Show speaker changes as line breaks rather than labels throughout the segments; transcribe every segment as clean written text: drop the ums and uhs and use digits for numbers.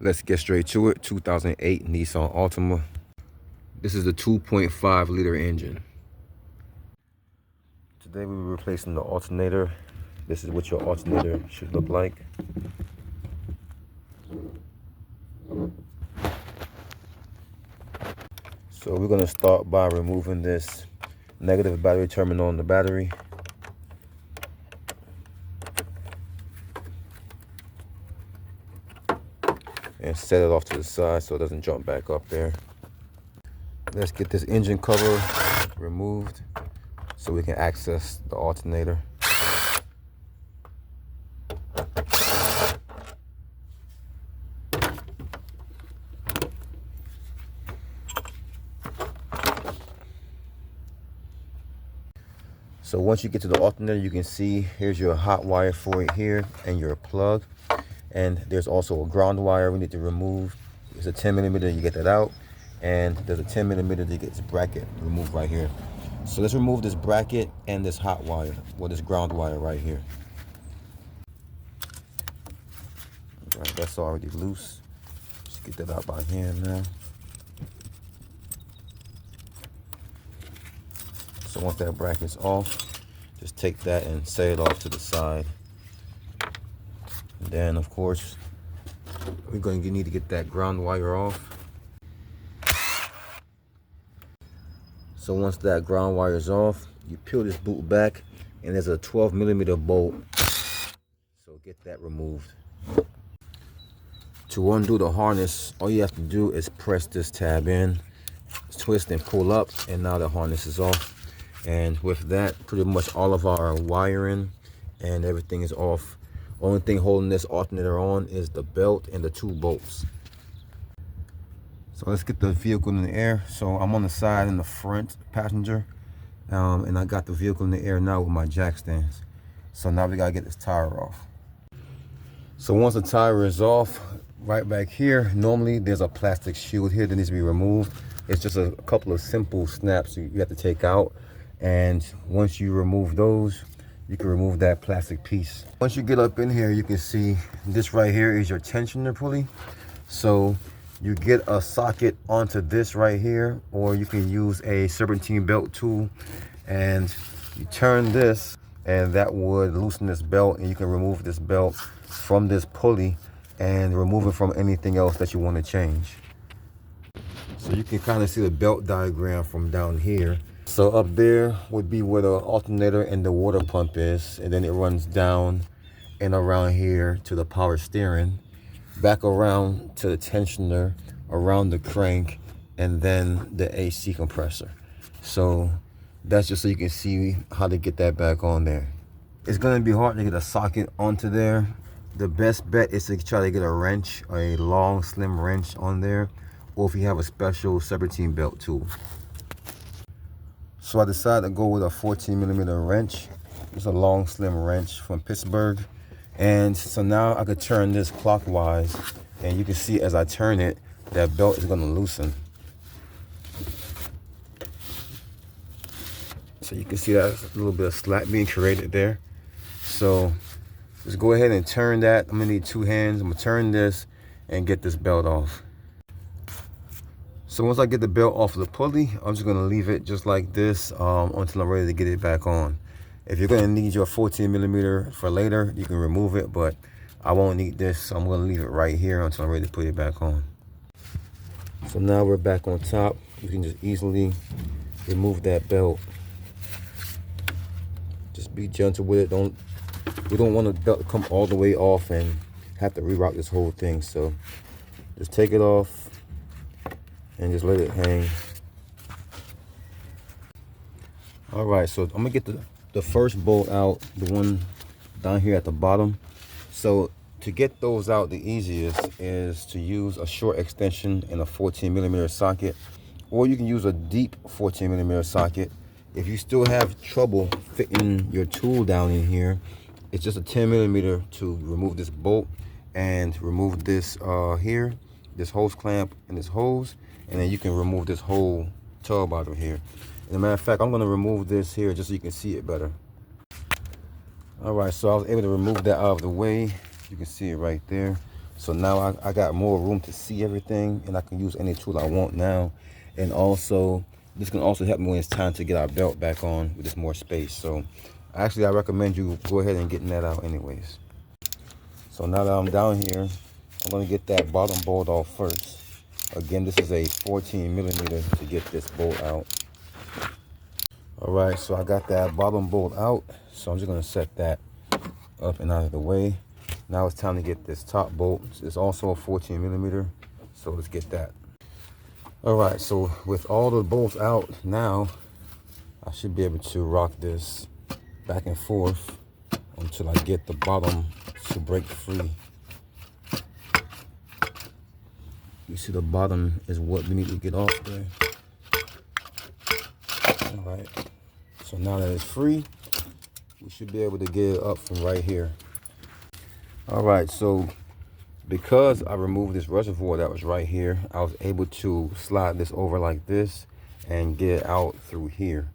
Let's get straight to it. 2008 Nissan Altima. This is the 2.5 liter engine. Today we'll be replacing the alternator. This is what your alternator should look like. So we're going to start by removing this negative battery terminal on the battery. And set it off to the side so it doesn't jump back up there. Let's get this engine cover removed so we can access the alternator. So once you get to the alternator, you can see here's your hot wire for it here and your plug. And there's also a ground wire we need to remove. It's a 10mm, you get that out. And there's a 10mm to get this bracket removed right here. So let's remove this bracket and this hot wire, or this ground wire right here. All right, that's already loose. Just get that out by hand now. So once that bracket's off, just take that and set it off to the side. And then, of course, we're going to need to get that ground wire off. So once that ground wire is off, you peel this boot back, and there's a 12mm bolt. So get that removed. To undo the harness, all you have to do is press this tab in, twist and pull up, and now the harness is off. And with that, pretty much all of our wiring and everything is off. Only thing holding this alternator on is the belt and the 2 bolts. So let's get the vehicle in the air. So I'm on the side in the front passenger, and I got the vehicle in the air now with my jack stands. So now we gotta get this tire off. So once the tire is off, right back here, normally there's a plastic shield here that needs to be removed. It's just a couple of simple snaps you have to take out. And once you remove those, you can remove that plastic piece. Once you get up in here, you can see this right here is your tensioner pulley. So you get a socket onto this right here, or you can use a serpentine belt tool and you turn this, and that would loosen this belt, and you can remove this belt from this pulley and remove it from anything else that you want to change. So you can kind of see the belt diagram from down here. So up there would be where the alternator and the water pump is, and then it runs down and around here to the power steering, back around to the tensioner, around the crank, and then the AC compressor. So that's just so you can see how to get that back on there. It's gonna be hard to get a socket onto there. The best bet is to try to get a wrench, a long slim wrench on there, or if you have a special serpentine belt tool. So I decided to go with a 14mm wrench. It's a long slim wrench from Pittsburgh. And so now I could turn this clockwise, and you can see as I turn it, that belt is gonna loosen. So you can see that's a little bit of slack being created there. So just go ahead and turn that. I'm gonna need 2 hands. I'm gonna turn this and get this belt off. So once I get the belt off of the pulley, I'm just gonna leave it just like this until I'm ready to get it back on. If you're gonna need your 14mm for later, you can remove it, but I won't need this, so I'm gonna leave it right here until I'm ready to put it back on. So now we're back on top. You can just easily remove that belt. Just be gentle with it. We don't want the belt to come all the way off and have to reroute this whole thing. So just take it off and just let it hang. All right, so I'm gonna get the first bolt out, the one down here at the bottom. So to get those out, the easiest is to use a short extension and a 14mm socket, or you can use a deep 14mm socket. If you still have trouble fitting your tool down in here, it's just a 10mm to remove this bolt and remove this here, this hose clamp and this hose, and then you can remove this whole tub out of here. As a matter of fact, I'm gonna remove this here just so you can see it better. All right, so I was able to remove that out of the way. You can see it right there. So now I got more room to see everything, and I can use any tool I want now. And also, this can also help me when it's time to get our belt back on with this more space. So actually, I recommend you go ahead and getting that out anyways. So now that I'm down here, I'm gonna get that bottom bolt off first. Again, this is a 14 millimeter to get this bolt out. All right, so I got that bottom bolt out. So I'm just gonna set that up and out of the way. Now it's time to get this top bolt. It's also a 14 millimeter, so let's get that. All right, so with all the bolts out now, I should be able to rock this back and forth until I get the bottom to break free. You see the bottom is what we need to get off there. All right, so now that it's free, we should be able to get it up from right here. All right, so because I removed this reservoir that was right here, I was able to slide this over like this and get it out through here.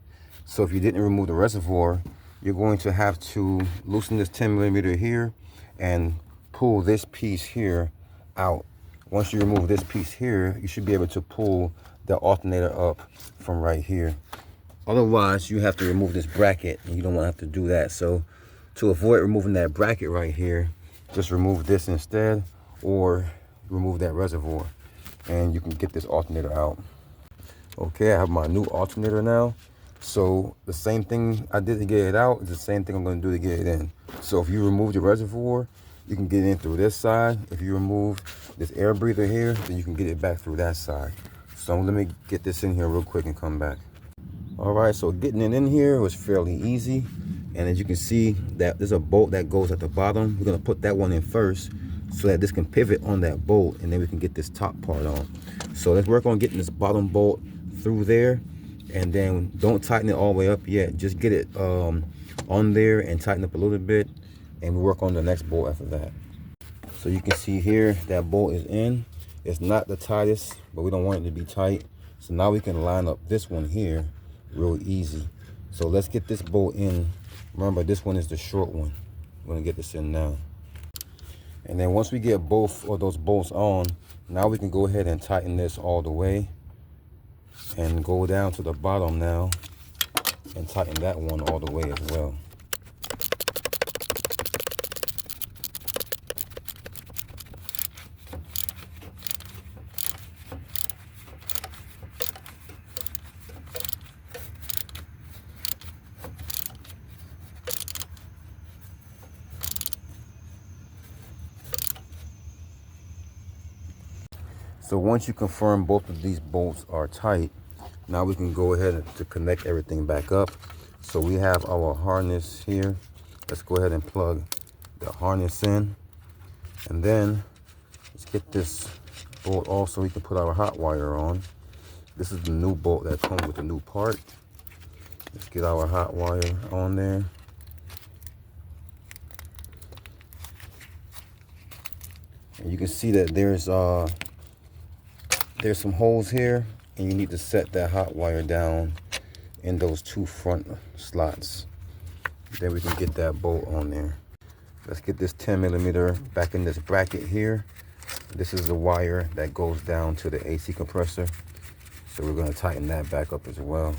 So if you didn't remove the reservoir, you're going to have to loosen this 10 millimeter here and pull this piece here out. Once you remove this piece here, you should be able to pull the alternator up from right here. Otherwise, you have to remove this bracket, and you don't want to have to do that. So to avoid removing that bracket right here, just remove this instead, or remove that reservoir, and you can get this alternator out. Okay, I have my new alternator now. So the same thing I did to get it out is the same thing I'm going to do to get it in. So if you remove the reservoir, you can get it in through this side. If you remove this air breather here, then you can get it back through that side. So let me get this in here real quick and come back. All right, so getting it in here was fairly easy. And as you can see, that there's a bolt that goes at the bottom. We're gonna put that one in first so that this can pivot on that bolt, and then we can get this top part on. So let's work on getting this bottom bolt through there, and then don't tighten it all the way up yet. Just get it on there and tighten up a little bit, and we'll work on the next bolt after that. So you can see here that bolt is in. It's not the tightest, but we don't want it to be tight. So now we can line up this one here real easy. So let's get this bolt in. Remember, this one is the short one. We're gonna get this in now. And then once we get both of those bolts on, now we can go ahead and tighten this all the way and go down to the bottom now and tighten that one all the way as well. So once you confirm both of these bolts are tight, now we can go ahead to connect everything back up. So we have our harness here. Let's go ahead and plug the harness in. And then let's get this bolt off so we can put our hot wire on. This is the new bolt that comes with the new part. Let's get our hot wire on there. And you can see that there's some holes here, and you need to set that hot wire down in those two front slots. Then we can get that bolt on there. Let's get this 10 millimeter back in this bracket here. This is the wire that goes down to the AC compressor. So we're going to tighten that back up as well.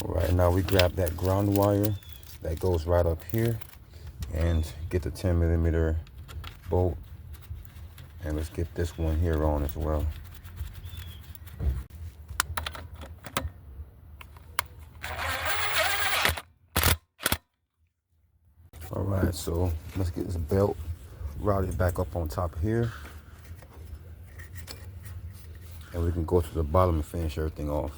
All right, now we grab that ground wire that goes right up here and get the 10 millimeter bolt, and let's get this one here on as well. All right, so let's get this belt routed back up on top here, and we can go to the bottom and finish everything off.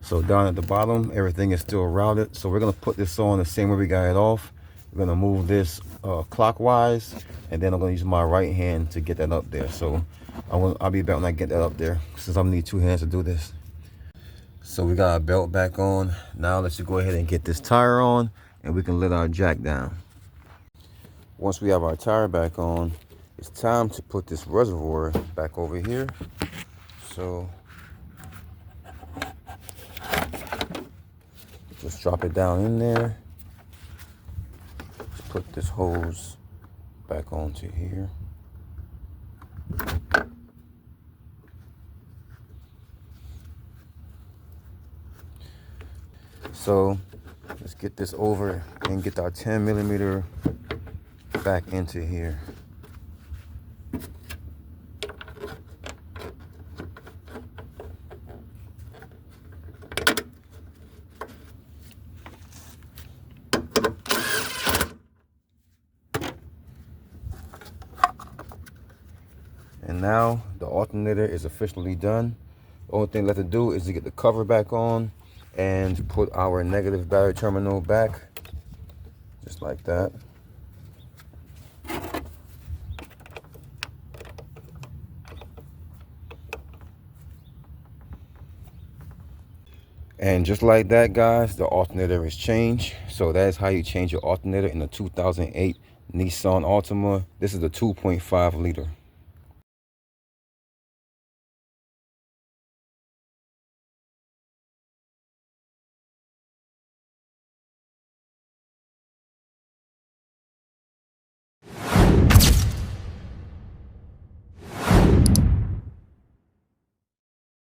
So down at the bottom, everything is still routed. So we're gonna put this on the same way we got it off. We're gonna move this clockwise, and then I'm gonna use my right hand to get that up there. So I'll be back when I get that up there, since I'm gonna need 2 hands to do this. So we got our belt back on. Now let's just go ahead and get this tire on, and we can let our jack down. Once we have our tire back on, it's time to put this reservoir back over here. So just drop it down in there. Let's put this hose back onto here. So let's get this over and get our 10mm back into here. And now the alternator is officially done. The only thing left to do is to get the cover back on and put our negative battery terminal back, just like that. And just like that, guys, the alternator is changed. So that is how you change your alternator in the 2008 Nissan Altima. This is the 2.5 liter.